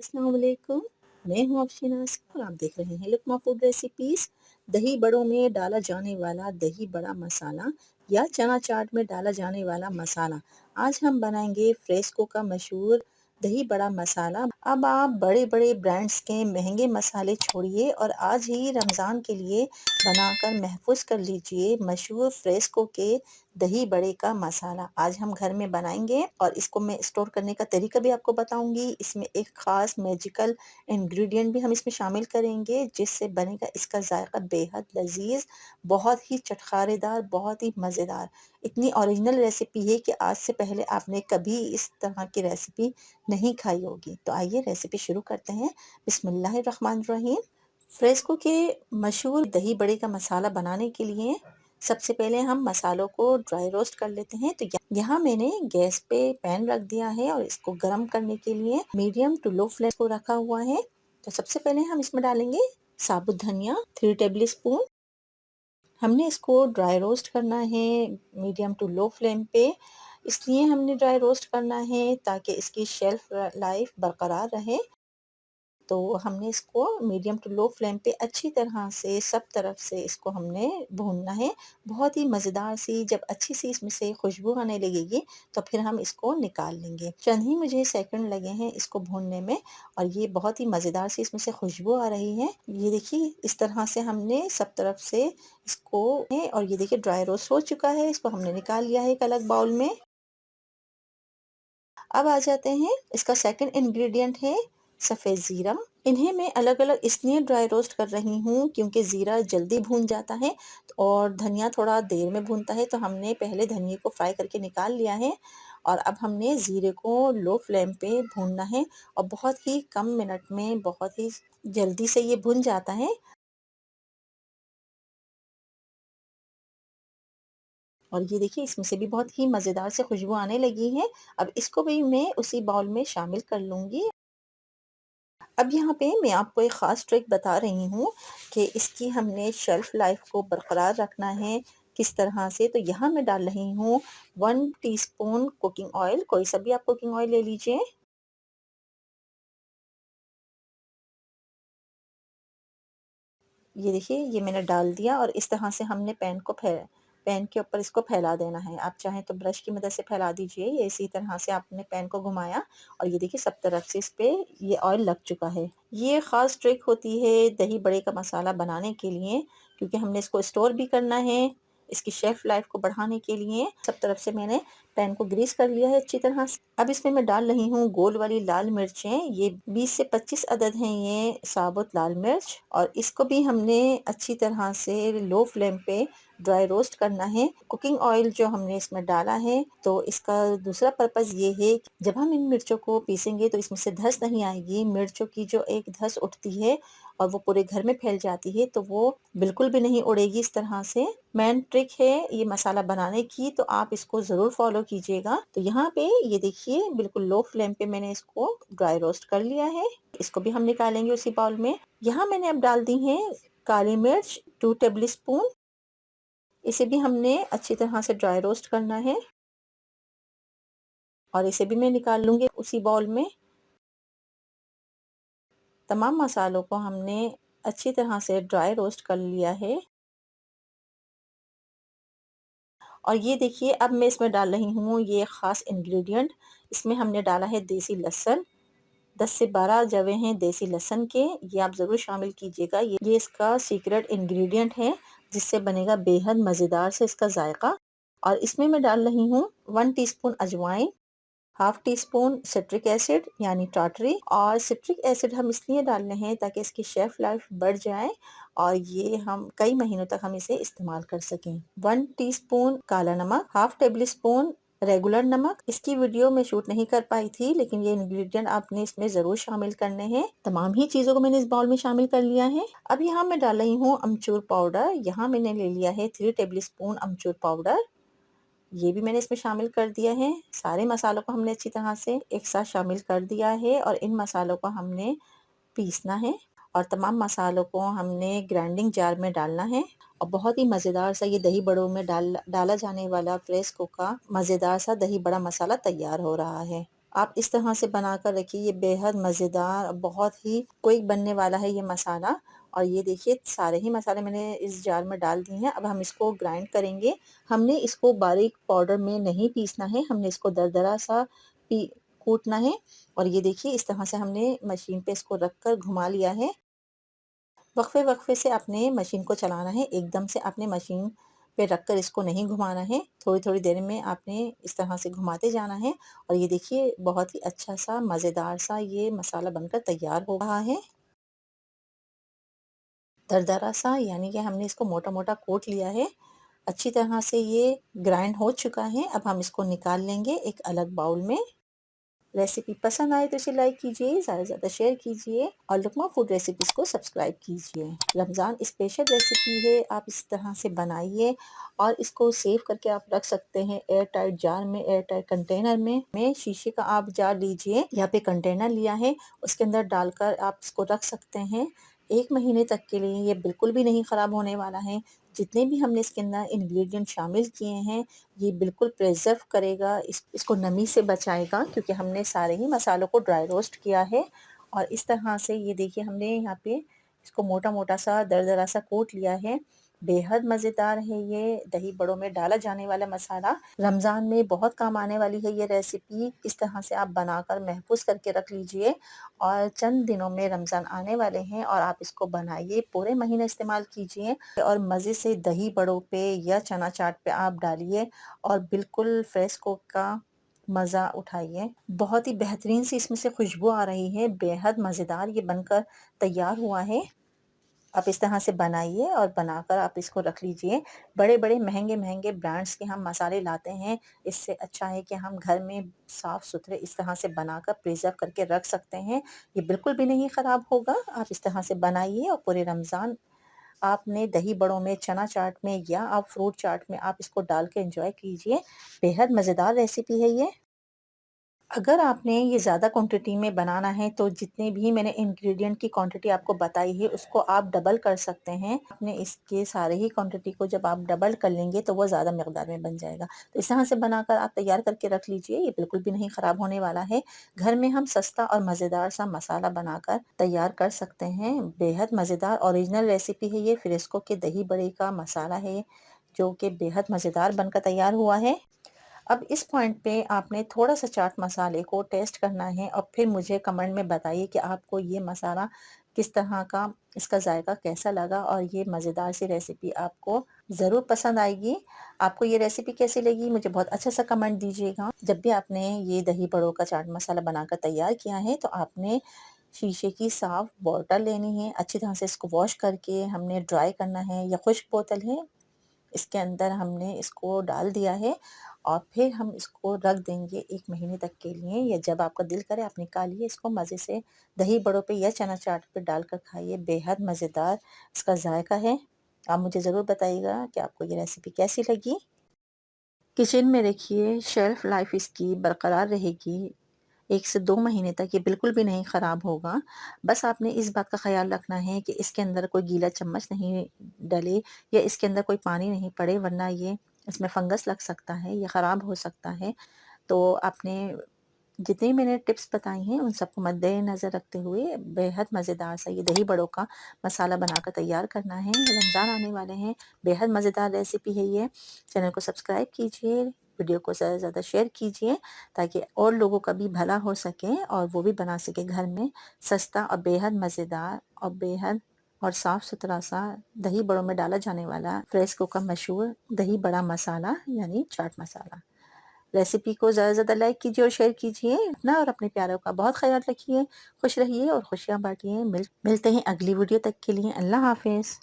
अस्सलाम वालेकुम। मैं हूँ अफशीना और आप देख रहे हैं लुकमा फूड रेसिपीज़। दही बड़ों में डाला जाने वाला दही बड़ा मसाला या चना चाट में डाला जाने वाला मसाला। आज हम बनाएंगे फ्रेस्को का मशहूर दही बड़ा मसाला। अब आप बड़े-बड़े ब्रांड्स के महंगे मसाले छोड़िए और आज ही रमज़ान के लिए बनाकर महफूज कर लीजिए मशहूर फ्रेस्को के दही बड़े का मसाला। आज हम घर में बनाएंगे और इसको मैं स्टोर करने का तरीका भी आपको बताऊंगी। इसमें एक ख़ास मैजिकल इंग्रेडिएंट भी हम इसमें शामिल करेंगे जिससे बनेगा इसका जायका बेहद लजीज, बहुत ही चटखारेदार, बहुत ही मज़ेदार। इतनी ओरिजिनल रेसिपी है कि आज से पहले आपने कभी इस तरह की रेसिपी नहीं खाई होगी। तो आइए रेसिपी शुरू करते हैं। बिस्मिल्लाहिर्रहमानिर्रहीम। फ्रेस्को के मशहूर दही बड़े का मसाला बनाने के लिए सबसे पहले हम मसालों को ड्राई रोस्ट कर लेते हैं। तो यहाँ मैंने गैस पे पैन रख दिया है और इसको गर्म करने के लिए मीडियम टू लो फ्लेम को रखा हुआ है। तो सबसे पहले हम इसमें डालेंगे साबुत धनिया 3 टेबल स्पून। हमने इसको ड्राई रोस्ट करना है मीडियम टू लो फ्लेम पे। इसलिए हमने ड्राई रोस्ट करना है ताकि इसकी शेल्फ लाइफ बरकरार रहे। तो हमने इसको मीडियम टू लो फ्लेम पे अच्छी तरह से सब तरफ से इसको हमने भूनना है। बहुत ही मज़ेदार सी जब अच्छी सी इसमें से खुशबू आने लगेगी तो फिर हम इसको निकाल लेंगे। चंद ही मुझे सेकंड लगे हैं इसको भूनने में और ये बहुत ही मज़ेदार सी इसमें से खुशबू आ रही है। ये देखिए इस तरह से हमने सब तरफ से इसको और ये देखिए ड्राई रोस्ट हो चुका है। इसको हमने निकाल लिया है एक अलग बाउल में। अब आ जाते हैं इसका सेकंड इंग्रेडिएंट है सफ़ेद ज़ीरा। इन्हें मैं अलग-अलग इसलिए ड्राई रोस्ट कर रही हूँ क्योंकि ज़ीरा जल्दी भून जाता है और धनिया थोड़ा देर में भूनता है। तो हमने पहले धनिये को फ्राई करके निकाल लिया है और अब हमने ज़ीरे को लो फ्लेम पे भूनना है और बहुत ही कम मिनट में बहुत ही जल्दी से ये भुन जाता है। और ये देखिए इसमें से भी बहुत ही मज़ेदार से खुशबू आने लगी है। अब इसको भी मैं उसी बाउल में शामिल कर लूँगी। अब यहाँ पे मैं आपको एक ख़ास ट्रिक बता रही हूँ कि इसकी हमने शेल्फ़ लाइफ को बरकरार रखना है किस तरह से। तो यहाँ मैं डाल रही हूँ 1 टीस्पून कुकिंग ऑयल। कोई सा भी आप कुकिंग ऑयल ले लीजिए। ये देखिए ये मैंने डाल दिया और इस तरह से हमने पैन के ऊपर इसको फैला देना है। आप चाहें तो ब्रश की मदद से फैला दीजिए। ये इसी तरह से आपने पैन को घुमाया और ये देखिए सब तरफ से इस पे ये ऑयल लग चुका है। ये ख़ास ट्रिक होती है दही बड़े का मसाला बनाने के लिए क्योंकि हमने इसको स्टोर भी करना है। इसकी शेल्फ लाइफ को बढ़ाने के लिए सब तरफ से मैंने पैन को ग्रीस कर लिया है अच्छी तरह से। अब इसमें मैं डाल रही हूँ गोल वाली लाल मिर्चें। ये 20 से 25 अदद हैं ये साबुत लाल मिर्च और इसको भी हमने अच्छी तरह से लो फ्लेम पे ड्राई रोस्ट करना है। कुकिंग ऑयल जो हमने इसमें डाला है तो इसका दूसरा पर्पज़ ये है कि जब हम इन मिर्चों को पीसेंगे तो इसमें से धस नहीं आएगी। मिर्चों की जो एक धस उठती है और वो पूरे घर में फैल जाती है तो वो बिल्कुल भी नहीं उड़ेगी इस तरह से। मेन ट्रिक है ये मसाला बनाने की तो आप इसको ज़रूर फॉलो कीजिएगा। तो यहाँ पे ये देखिए बिल्कुल लो फ्लेम पे मैंने इसको ड्राई रोस्ट कर लिया है। इसको भी हम निकालेंगे उसी बाउल में। यहाँ मैंने अब डाल दी है काली मिर्च 2 टेबल स्पून। इसे भी हमने अच्छी तरह से ड्राई रोस्ट करना है और इसे भी मैं निकाल लूँगी उसी बाउल में। तमाम मसालों को हमने अच्छी तरह से ड्राई रोस्ट कर लिया है और ये देखिए अब मैं इसमें डाल रही हूँ ये ख़ास इंग्रेडिएंट। इसमें हमने डाला है देसी लहसुन। 10 से 12 जवे हैं देसी लहसुन के। ये आप ज़रूर शामिल कीजिएगा। ये इसका सीक्रेट इंग्रेडिएंट है जिससे बनेगा बेहद मज़ेदार से इसका जायका। और इसमें मैं डाल रही हूँ 1 टीस्पून अजवाइन, half tea spoon citric acid यानी टाटरी। और सिट्रिक एसिड हम इसलिए डाल रहे हैं ताकि इसकी शेल्फ लाइफ बढ़ जाए और ये हम कई महीनों तक हम इसे इस्तेमाल कर सकें। 1 टीस्पून काला नमक, हाफ टेबल स्पून रेगुलर नमक। इसकी वीडियो में शूट नहीं कर पाई थी लेकिन ये इंग्रेडिएंट आपने इसमें जरूर शामिल करने हैं। तमाम ही चीजों को मैंने इस बाउल में शामिल कर लिया है। अब यहाँ मैं डाल रही हूँ अमचूर पाउडर। यहाँ मैंने ले लिया है 3 टेबल स्पून अमचूर पाउडर। ये भी मैंने इसमें शामिल कर दिया है। सारे मसालों को हमने अच्छी तरह से एक साथ शामिल कर दिया है और इन मसालों को हमने पीसना है और तमाम मसालों को हमने ग्राइंडिंग जार में डालना है। और बहुत ही मज़ेदार सा ये दही बड़ों में डाला जाने वाला फ्रेस्को का मज़ेदार सा दही बड़ा मसाला तैयार हो रहा है। आप इस तरह से बनाकर रखिए, ये बेहद मज़ेदार बहुत ही क्विक बनने वाला है ये मसाला। और ये देखिए सारे ही मसाले मैंने इस जार में डाल दिए हैं। अब हम इसको ग्राइंड करेंगे। हमने इसको बारीक पाउडर में नहीं पीसना है, हमने इसको दरदरा सा पी कूटना है। और ये देखिए इस तरह से हमने मशीन पे इसको रख कर घुमा लिया है। वक्फे-वक्फे से आपने मशीन को चलाना है, एकदम से आपने मशीन पे रखकर इसको नहीं घुमाना है। थोड़ी-थोड़ी देर में आपने इस तरह से घुमाते जाना है। और ये देखिए बहुत ही अच्छा-सा मज़ेदार-सा ये मसाला बनकर तैयार हो रहा है। दरदरा-सा यानी कि हमने इसको मोटा-मोटा कूट लिया है। अच्छी तरह से ये ग्राइंड हो चुका है। अब हम इसको निकाल लेंगे एक अलग बाउल में। रेसिपी पसंद आए तो इसे लाइक कीजिए, ज़्यादा से ज़्यादा शेयर कीजिए और लुकमा फूड रेसिपीज़ को सब्सक्राइब कीजिए। रमज़ान स्पेशल रेसिपी है, आप इस तरह से बनाइए और इसको सेव करके आप रख सकते हैं एयर टाइट जार में, एयर टाइट कंटेनर में शीशे का आप जार लीजिए या फिर कंटेनर लिया है, उसके अंदर डालकर आप इसको रख सकते हैं। 1 महीने तक के लिए ये बिल्कुल भी नहीं ख़राब होने वाला है। जितने भी हमने इसके अंदर इंग्रेडिएंट शामिल किए हैं, ये बिल्कुल प्रिज़र्व करेगा, इसको नमी से बचाएगा क्योंकि हमने सारे ही मसालों को ड्राई रोस्ट किया है। और इस तरह से ये देखिए हमने यहाँ पे इसको मोटा-मोटा सा दरदरा सा कूट लिया है। बेहद मज़ेदार है ये दही बड़ों में डाला जाने वाला मसाला। रमज़ान में बहुत काम आने वाली है ये रेसिपी। इस तरह से आप बनाकर महफ़ूज़ करके रख लीजिए और चंद दिनों में रमज़ान आने वाले हैं और आप इसको बनाइए, पूरे महीने इस्तेमाल कीजिए और मज़े से दही बड़ों पे या चना चाट पे आप डालिए और बिल्कुल फ्रेश कोक का मज़ा उठाइए। बहुत ही बेहतरीन सी इसमें से खुशबू आ रही है, बेहद मज़ेदार ये बनकर तैयार हुआ है। आप इस तरह से बनाइए और बनाकर आप इसको रख लीजिए। बड़े-बड़े महँगे-महँगे ब्रांड्स के हम मसाले लाते हैं, इससे अच्छा है कि हम घर में साफ-सुथरे इस तरह से बनाकर प्रिज़र्व करके रख सकते हैं। ये बिल्कुल भी नहीं ख़राब होगा। आप इस तरह से बनाइए और पूरे रमज़ान आपने दही बड़ों में, चना चाट में या आप फ्रूट चाट में आप इसको डाल के एन्जॉय कीजिए। बेहद मज़ेदार रेसिपी है ये। अगर आपने ये ज़्यादा क्वांटिटी में बनाना है तो जितने भी मैंने इंग्रेडिएंट की क्वांटिटी आपको बताई है उसको आप डबल कर सकते हैं। आपने इसके सारे ही क्वांटिटी को जब आप डबल कर लेंगे तो वो ज़्यादा मकदार में बन जाएगा। तो इस तरह से बनाकर आप तैयार करके रख लीजिए, ये बिल्कुल भी नहीं ख़राब होने वाला है। घर में हम सस्ता और मज़ेदार सा मसाला बनाकर तैयार कर सकते हैं। बेहद मज़ेदार ओरिजिनल रेसिपी है ये, फ़िज़्को के दही बड़े का मसाला है, जो कि बेहद मज़ेदार बनकर तैयार हुआ है। अब इस पॉइंट पे आपने थोड़ा-सा चाट मसाले को टेस्ट करना है और फिर मुझे कमेंट में बताइए कि आपको ये मसाला किस तरह का इसका ज़ायका कैसा लगा और ये मज़ेदार सी रेसिपी आपको ज़रूर पसंद आएगी। आपको ये रेसिपी कैसी लगी मुझे बहुत अच्छा-सा कमेंट दीजिएगा। जब भी आपने ये दही बड़ों का चाट मसाला बनाकर तैयार किया है तो आपने शीशे की साफ बॉटल लेनी है, अच्छी तरह से इसको वॉश करके हमने ड्राई करना है या खुश्क बोतल है इसके अंदर हमने इसको डाल दिया है और फिर हम इसको रख देंगे 1 महीने तक के लिए या जब आपका दिल करे आप निकालिए इसको मज़े से दही बड़ों पे या चना चाट पे डालकर खाइए, बेहद मज़ेदार इसका ज़ायका है। आप मुझे ज़रूर बताइएगा कि आपको ये रेसिपी कैसी लगी। किचन में रखिए, शेल्फ लाइफ़ इसकी बरकरार रहेगी। 1 से 2 महीने तक ये बिल्कुल भी नहीं ख़राब होगा। बस आपने इस बात का ख़्याल रखना है कि इसके अंदर कोई गीला चम्मच नहीं डले या इसके अंदर कोई पानी नहीं पड़े वरना ये इसमें फ़ंगस लग सकता है, ये ख़राब हो सकता है। तो आपने जितनी मैंने टिप्स बताई हैं उन सबको मद्देनज़र रखते हुए बेहद मज़ेदार सा ये दही बड़ों का मसाला बनाकर तैयार करना है। रमज़ान आने वाले हैं, बेहद मज़ेदार रेसिपी है ये। चैनल को सब्सक्राइब कीजिए, वीडियो को ज़्यादा से ज़्यादा शेयर कीजिए ताकि और लोगों का भी भला हो सके और वो भी बना सके घर में सस्ता और बेहद मज़ेदार और बेहद और साफ़-सुथरा सा दही बड़ों में डाला जाने वाला फ़िज़्को का मशहूर दही बड़ा मसाला यानी चाट मसाला। रेसिपी को ज़्यादा से ज़्यादा लाइक कीजिए और शेयर कीजिए। अपना और अपने प्यारों का बहुत ख़्याल रखिए, खुश रहिए और खुशियाँ बाँटिए। मिलते हैं अगली वीडियो तक के लिए। अल्लाह हाफ़िज़।